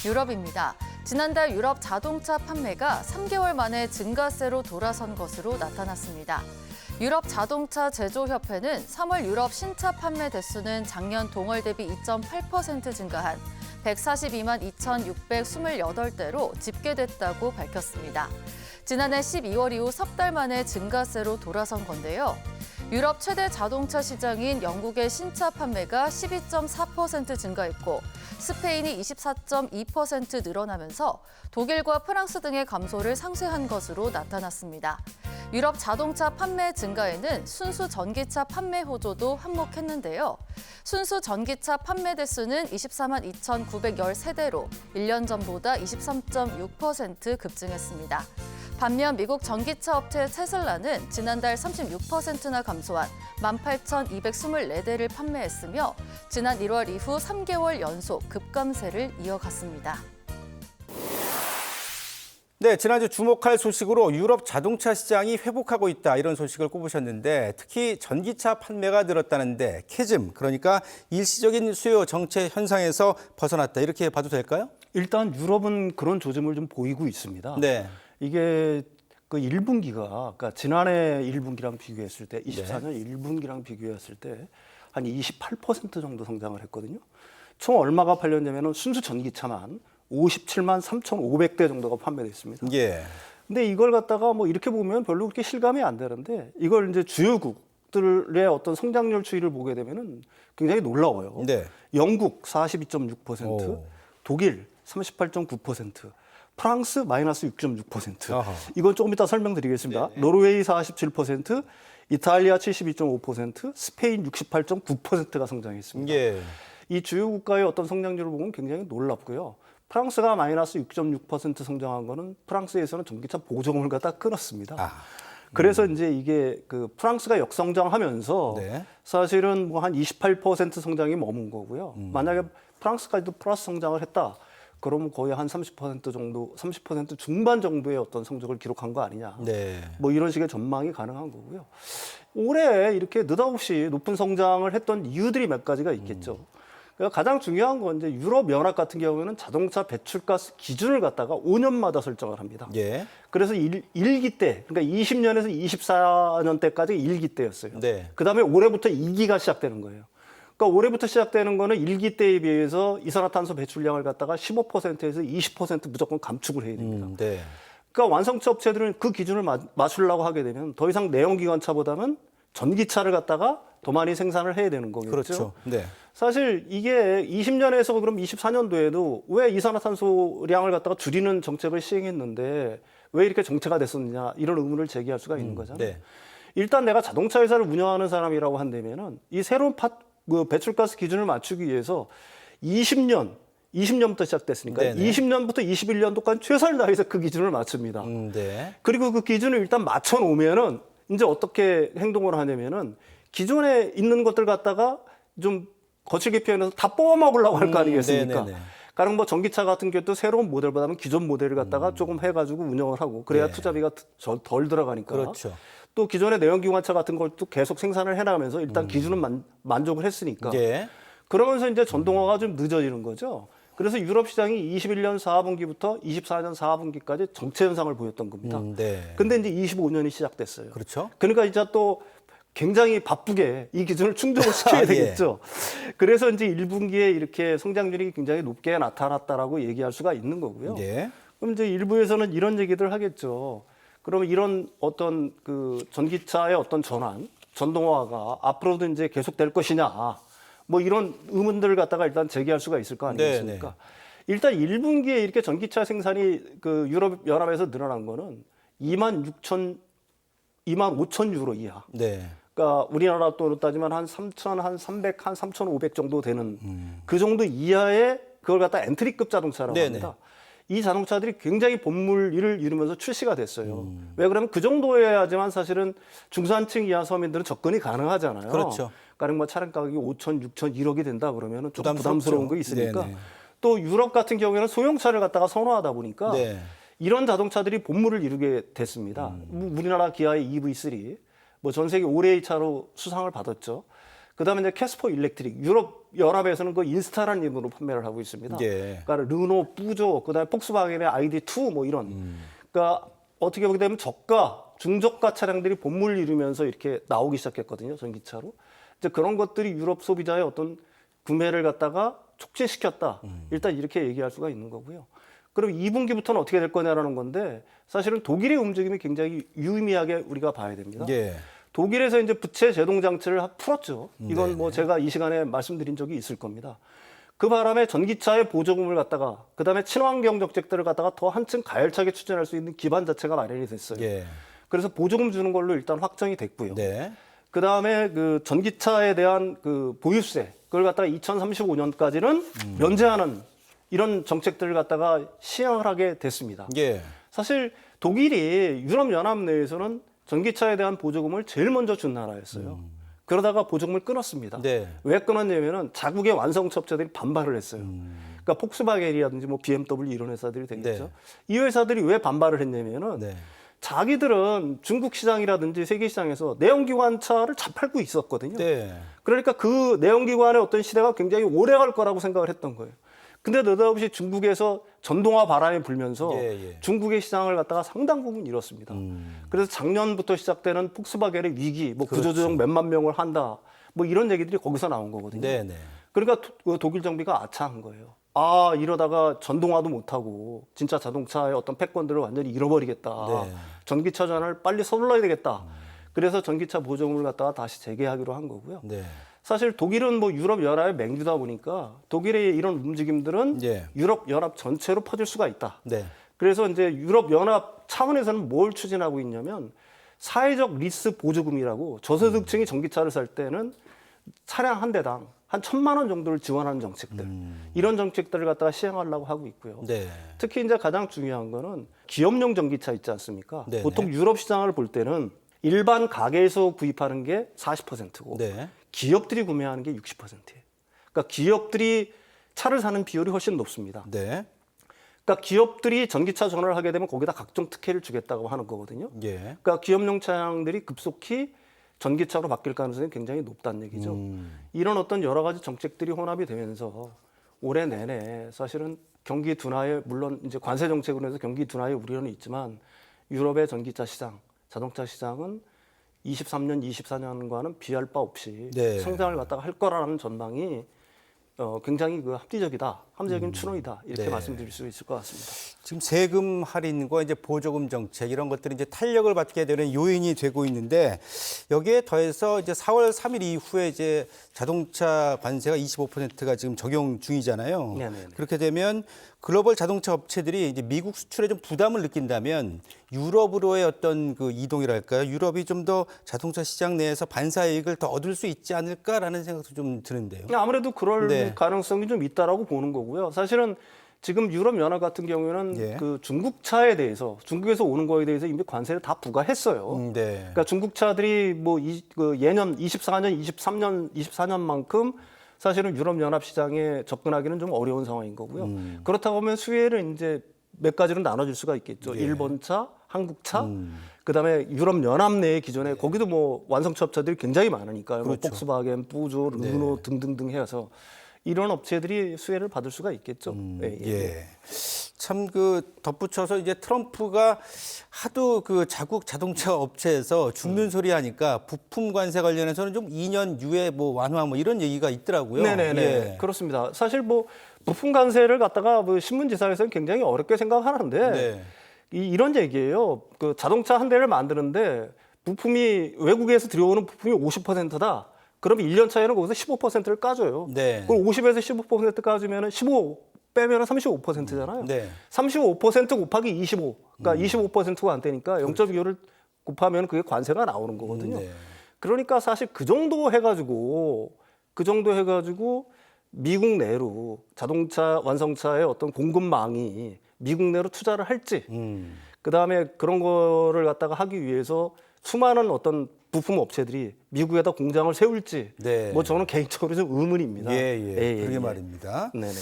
유럽입니다. 지난달 유럽 자동차 판매가 3개월 만에 증가세로 돌아선 것으로 나타났습니다. 유럽 자동차 제조협회는 3월 유럽 신차 판매 대수는 작년 동월 대비 2.8% 증가한 142만 2,628대로 집계됐다고 밝혔습니다. 지난해 12월 이후 석 달 만에 증가세로 돌아선 건데요. 유럽 최대 자동차 시장인 영국의 신차 판매가 12.4% 증가했고 스페인이 24.2% 늘어나면서 독일과 프랑스 등의 감소를 상쇄한 것으로 나타났습니다. 유럽 자동차 판매 증가에는 순수 전기차 판매 호조도 한몫했는데요. 순수 전기차 판매 대수는 24만 2,913대로 1년 전보다 23.6% 급증했습니다. 반면 미국 전기차 업체 테슬라는 지난달 36%나 감소한 18,224대를 판매했으며 지난 1월 이후 3개월 연속 급감세를 이어갔습니다. 네, 지난주 주목할 소식으로 유럽 자동차 시장이 회복하고 있다 이런 소식을 꼽으셨는데 특히 전기차 판매가 늘었다는데 캐즘, 그러니까 일시적인 수요 정체 현상에서 벗어났다 이렇게 봐도 될까요? 일단 유럽은 그런 조짐을 좀 보이고 있습니다. 네. 이게 그 1분기가 그러니까 지난해 1분기랑 비교했을 때 24년 1분기랑 비교했을 때 한 28% 정도 성장을 했거든요. 총 얼마가 팔렸냐면은 순수 전기차만 57만 3,500대 정도가 판매됐습니다. 예. 근데 이걸 갖다가 뭐 이렇게 보면 별로 그렇게 실감이 안 되는데 이걸 이제 주요국들의 어떤 성장률 추이를 보게 되면은 굉장히 놀라워요. 네. 영국 42.6%, 오. 독일 38.9%, 프랑스 마이너스 6.6%. 아하. 이건 조금 이따 설명드리겠습니다. 네네. 노르웨이 47%, 이탈리아 72.5%, 스페인 68.9%가 성장했습니다. 예. 이 주요 국가의 어떤 성장률을 보면 굉장히 놀랍고요. 프랑스가 마이너스 6.6% 성장한 거는 프랑스에서는 전기차 보조금을 갖다 끊었습니다. 아. 그래서 이제 이게 그 프랑스가 역성장하면서 네. 사실은 뭐 한 28% 성장이 머문 거고요. 만약에 프랑스까지도 플러스 성장을 했다. 그러면 거의 한 30% 정도, 30% 중반 정도의 어떤 성적을 기록한 거 아니냐. 네. 뭐 이런 식의 전망이 가능한 거고요. 올해 이렇게 느닷없이 높은 성장을 했던 이유들이 몇 가지가 있겠죠. 그러니까 가장 중요한 건 이제 유럽 연합 같은 경우에는 자동차 배출가스 기준을 갖다가 5년마다 설정을 합니다. 예. 그래서 일기 때, 그러니까 20년에서 24년 때까지 일기 때였어요. 네. 그다음에 올해부터 2기가 시작되는 거예요. 그러니까 올해부터 시작되는 거는 일기 때에 비해서 이산화탄소 배출량을 갖다가 15%에서 20% 무조건 감축을 해야 됩니다. 네. 그러니까 완성차 업체들은 그 기준을 맞추려고 하게 되면 더 이상 내연기관차보다는 전기차를 갖다가 더 많이 생산을 해야 되는 거겠죠. 그렇죠. 네. 사실 이게 20년에서 그럼 24년도에도 왜 이산화탄소량을 갖다가 줄이는 정책을 시행했는데 왜 이렇게 정체가 됐었느냐 이런 의문을 제기할 수가 있는 거잖아요. 네. 일단 내가 자동차 회사를 운영하는 사람이라고 한다면은 이 새로운 배출가스 기준을 맞추기 위해서 20년부터 시작됐으니까 네네. 20년부터 21년도까지 최선을 다해서 그 기준을 맞춥니다. 네. 그리고 그 기준을 일단 맞춰 놓으면은 이제 어떻게 행동을 하냐면은 기존에 있는 것들 갖다가 좀 거칠게 표현해서 다 뽑아먹으려고 할 거 아니겠습니까? 네네네. 가령 뭐 전기차 같은 경우도 새로운 모델보다는 기존 모델을 갖다가 조금 해가지고 운영을 하고 그래야 네. 투자비가 덜 들어가니까. 그렇죠. 또 기존의 내연기관차 같은 걸 또 계속 생산을 해나가면서 일단 기준은 만족을 했으니까. 예. 그러면서 이제 전동화가 좀 늦어지는 거죠. 그래서 유럽 시장이 21년 4분기부터 24년 4분기까지 정체 현상을 보였던 겁니다. 네. 근데 이제 25년이 시작됐어요. 그렇죠. 그러니까 이제 또 굉장히 바쁘게 이 기준을 충족을 시켜야 예. 되겠죠. 그래서 이제 1분기에 이렇게 성장률이 굉장히 높게 나타났다라고 얘기할 수가 있는 거고요. 예. 그럼 이제 일부에서는 이런 얘기들 하겠죠. 그러면 이런 어떤 그 전기차의 어떤 전환, 전동화가 앞으로도 이제 계속될 것이냐, 뭐 이런 의문들을 갖다가 일단 제기할 수가 있을 거 아니겠습니까? 네. 일단 1분기에 이렇게 전기차 생산이 그 유럽 연합에서 늘어난 거는 2만 5천 유로 이하. 네. 그러니까 우리나라 돈으로 따지면 한 3,000, 한 300, 한 3,500 정도 되는 그 정도 이하의 그걸 갖다 엔트리급 자동차라고 네네. 합니다. 이 자동차들이 굉장히 본물을 이루면서 출시가 됐어요. 왜 그러면 그 정도여야지만 사실은 중산층 이하 서민들은 접근이 가능하잖아요. 그렇죠. 그러니까 뭐 차량 가격이 5천, 6천, 1억이 된다 그러면 조금 부담스럽죠. 부담스러운 거 있으니까. 네네. 또 유럽 같은 경우에는 소형차를 갖다가 선호하다 보니까 네. 이런 자동차들이 본물을 이루게 됐습니다. 우리나라 기아의 EV3, 뭐 전 세계 올해의 차로 수상을 받았죠. 그다음에 이제 캐스퍼 일렉트릭, 유럽 연합에서는 그 인스타라는 이름으로 판매를 하고 있습니다. 예. 그러니까 르노, 뿌조, 그다음에 폭스바겐의 ID2 뭐 이런. 그러니까 어떻게 보게 되면 저가, 중저가 차량들이 본물을 이루면서 이렇게 나오기 시작했거든요, 전기차로. 이제 그런 것들이 유럽 소비자의 어떤 구매를 갖다가 촉진시켰다. 일단 이렇게 얘기할 수가 있는 거고요. 그럼 2분기부터는 어떻게 될 거냐라는 건데 사실은 독일의 움직임이 굉장히 유의미하게 우리가 봐야 됩니다. 예. 독일에서 이제 부채 제동 장치를 풀었죠. 이건 네네. 뭐 제가 이 시간에 말씀드린 적이 있을 겁니다. 그 바람에 전기차의 보조금을 갖다가 그다음에 친환경 정책들을 갖다가 더 한층 가열차게 추진할 수 있는 기반 자체가 마련이 됐어요. 예. 그래서 보조금 주는 걸로 일단 확정이 됐고요. 네. 그다음에 그 전기차에 대한 그 보유세 그걸 갖다가 2035년까지는 면제하는 이런 정책들을 갖다가 시행을 하게 됐습니다. 예. 사실 독일이 유럽 연합 내에서는 전기차에 대한 보조금을 제일 먼저 준 나라였어요. 그러다가 보조금을 끊었습니다. 네. 왜 끊었냐면은 자국의 완성차 업체들이 반발을 했어요. 그러니까 폭스바겐이라든지 뭐 BMW 이런 회사들이 되겠죠. 네. 이 회사들이 왜 반발을 했냐면은 네. 자기들은 중국 시장이라든지 세계 시장에서 내연기관차를 잘 팔고 있었거든요. 네. 그러니까 그 내연기관의 어떤 시대가 굉장히 오래 갈 거라고 생각을 했던 거예요. 근데 느닷없이 중국에서 전동화 바람이 불면서 예. 중국의 시장을 갖다가 상당 부분 잃었습니다. 그래서 작년부터 시작되는 폭스바겐의 위기, 뭐 그렇죠. 구조조정 몇만 명을 한다, 뭐 이런 얘기들이 거기서 나온 거거든요. 네. 그러니까 독일 정비가 아차한 거예요. 아, 이러다가 전동화도 못하고 진짜 자동차의 어떤 패권들을 완전히 잃어버리겠다. 네. 전기차 전환을 빨리 서둘러야 되겠다. 그래서 전기차 보조금을 갖다가 다시 재개하기로 한 거고요. 네. 사실 독일은 뭐 유럽 연합의 맹주다 보니까 독일의 이런 움직임들은 예. 유럽 연합 전체로 퍼질 수가 있다. 네. 그래서 이제 유럽 연합 차원에서는 뭘 추진하고 있냐면 사회적 리스 보조금이라고 저소득층이 전기차를 살 때는 차량 한 대당 한 1,000만 원 정도를 지원하는 정책들 이런 정책들을 갖다가 시행하려고 하고 있고요. 네. 특히 이제 가장 중요한 거는 기업용 전기차 있지 않습니까? 네네. 보통 유럽 시장을 볼 때는 일반 가게에서 구입하는 게 40%고 네. 기업들이 구매하는 게 60%예요. 그러니까 기업들이 차를 사는 비율이 훨씬 높습니다. 네. 그러니까 기업들이 전기차 전환을 하게 되면 거기다 각종 특혜를 주겠다고 하는 거거든요. 예. 그러니까 기업용 차량들이 급속히 전기차로 바뀔 가능성이 굉장히 높다는 얘기죠. 이런 어떤 여러 가지 정책들이 혼합이 되면서 올해 내내 사실은 경기 둔화에 물론 이제 관세 정책으로 해서 경기 둔화의 우려는 있지만 유럽의 전기차 시장, 자동차 시장은 23년, 24년과는 비할 바 없이 네. 성장을 갖다가 할 거라는 전망이 굉장히 그 합리적인 추론이다 이렇게 네. 말씀드릴 수 있을 것 같습니다. 지금 세금 할인과 이제 보조금 정책 이런 것들이 이제 탄력을 받게 되는 요인이 되고 있는데 여기에 더해서 이제 4월 3일 이후에 이제 자동차 관세가 25%가 지금 적용 중이잖아요. 네네네. 그렇게 되면 글로벌 자동차 업체들이 이제 미국 수출에 좀 부담을 느낀다면 유럽으로의 어떤 그 이동이랄까요? 유럽이 좀 더 자동차 시장 내에서 반사이익을 더 얻을 수 있지 않을까라는 생각도 좀 드는데요. 아무래도 그럴 네. 가능성이 좀 있다라고 보는 거고요. 사실은 지금 유럽 연합 같은 경우에는 예. 그 중국 차에 대해서 중국에서 오는 거에 대해서 이미 관세를 다 부과했어요. 네. 그러니까 중국 차들이 뭐 예년 24년, 23년, 24년만큼 사실은 유럽 연합 시장에 접근하기는 좀 어려운 상황인 거고요. 그렇다고 하면 수혜를 이제 몇 가지로 나눠줄 수가 있겠죠. 예. 일본 차, 한국 차, 그다음에 유럽 연합 내에 기존에 거기도 뭐 완성차 업체들이 굉장히 많으니까요. 뭐 그렇죠. 폭스바겐, 뿌조, 르노 네. 등등등 해서 이런 업체들이 수혜를 받을 수가 있겠죠. 예. 참 그 덧붙여서 이제 트럼프가 하도 그 자국 자동차 업체에서 죽는 소리 하니까 부품 관세 관련해서는 좀 2년 유예 뭐 완화 뭐 이런 얘기가 있더라고요. 네네네. 예. 그렇습니다. 사실 뭐 부품 관세를 갖다가 뭐 신문지사에서는 굉장히 어렵게 생각하는데 네. 이런 얘기예요. 그 자동차 한 대를 만드는데 부품이 외국에서 들여오는 부품이 50%다. 그러면 1년 차에는 거기서 15%를 까줘요. 네. 그럼 50에서 15% 까주면은 15 빼면은 35%잖아요. 네. 35% 곱하기 25. 그러니까 25%가 안 되니까 0.25를 곱하면 그게 관세가 나오는 거거든요. 네. 그러니까 사실 그 정도 해가지고 미국 내로 자동차 완성차의 어떤 공급망이 미국 내로 투자를 할지, 그다음에 그런 거를 갖다가 하기 위해서 수많은 어떤 부품 업체들이 미국에다 공장을 세울지, 네. 뭐 저는 개인적으로 좀 의문입니다. 예. 그러게 말입니다. 네네.